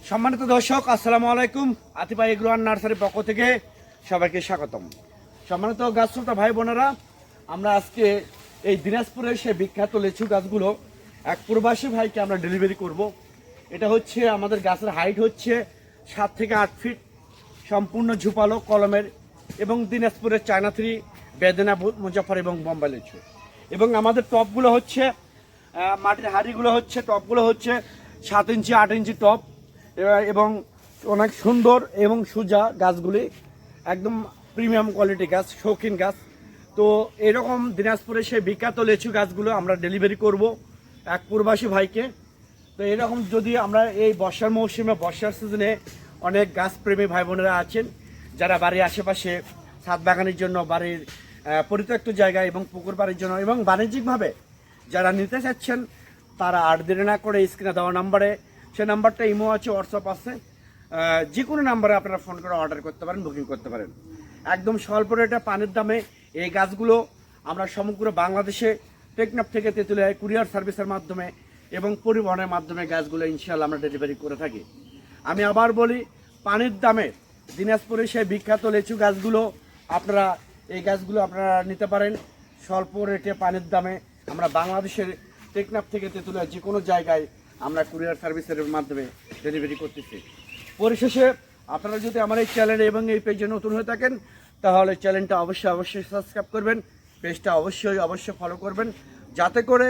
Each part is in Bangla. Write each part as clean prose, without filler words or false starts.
সম্মানিত দর্শক, আসসালামু আলাইকুম। আতিফা এগ্রো অ্যান্ড নার্সারির পক্ষ থেকে সবাইকে স্বাগতম। সম্মানিত গাছ শ্রোতা ভাই বোনেরা, আমরা আজকে এই দিনাজপুরের সে বিখ্যাত লিচু গাছগুলো এক প্রবাসী ভাইকে আমরা ডেলিভারি করব। এটা হচ্ছে আমাদের গাছের হাইট হচ্ছে 7 থেকে 8 ফিট, সম্পূর্ণ ঝুপালো কলমের, এবং দিনাজপুরের চায়না থ্রি, বেদেনা, মুজাফর এবং বোম্বাই লিচু। এবং আমাদের টপগুলো হচ্ছে মাটির হাঁড়িগুলো হচ্ছে, টপগুলো হচ্ছে 7 ইঞ্চি 8 ইঞ্চি টপ, এবং অনেক সুন্দর এবং সোজা গাছগুলি, একদম প্রিমিয়াম কোয়ালিটি গাছ, শৌখিন গাছ। তো এরকম দিনাজপুরে সেই বিখ্যাত লিচু গাছগুলো আমরা ডেলিভারি করব এক প্রবাসী ভাইকে। তো এরকম যদি আমরা এই বর্ষার মৌসুমে, বর্ষার সিজনে অনেক গাছপ্রেমী ভাই বোনেরা আছেন যারা বাড়ির আশেপাশে ছাদ বাগানের জন্য, বাড়ির পরিত্যক্ত জায়গা এবং পুকুর বাড়ির জন্য এবং বাণিজ্যিকভাবে যারা নিতে চাচ্ছেন, তারা আর দেরি না করে স্ক্রিনে দেওয়া নাম্বারে, সে নাম্বারটা ইমো আছে, হোয়াটসঅ্যাপ আছে, যে কোনো নাম্বারে আপনারা ফোন করে অর্ডার করতে পারেন, বুকিং করতে পারেন। একদম স্বল্প রেটে পানির দামে এই গাছগুলো আমরা সমগ্র বাংলাদেশে টেকনাফ থেকে তেঁতুলিয়ায় কুরিয়ার সার্ভিসের মাধ্যমে এবং পরিবহনের মাধ্যমে গাছগুলো ইনশাআল্লাহ আমরা ডেলিভারি করে থাকি। আমি আবার বলি, পানির দামে দিনাজপুরে সেই বিখ্যাত লিচু গাছগুলো আপনারা, এই গাছগুলো আপনারা নিতে পারেন স্বল্প রেটে পানির দামে। আমরা বাংলাদেশের টেকনাফ থেকে তেঁতুলিয়া যে কোনো জায়গায় আমরা কুরিয়ার সার্ভিসের মাধ্যমে ডেলিভারি করতেছি। পরিশেষে আপনারা যদি আমার এই চ্যানেল এবং এই পেজে নতুন হয়ে থাকেন, তাহলে চ্যানেলটা অবশ্যই সাবস্ক্রাইব করবেন, পেজটা অবশ্যই ফলো করবেন, যাতে করে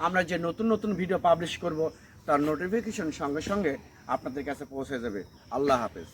আমরা যে নতুন ভিডিও পাবলিশ করব তার নোটিফিকেশন সঙ্গে সঙ্গে আপনাদের কাছে পৌঁছে যাবে। আল্লাহ হাফেজ।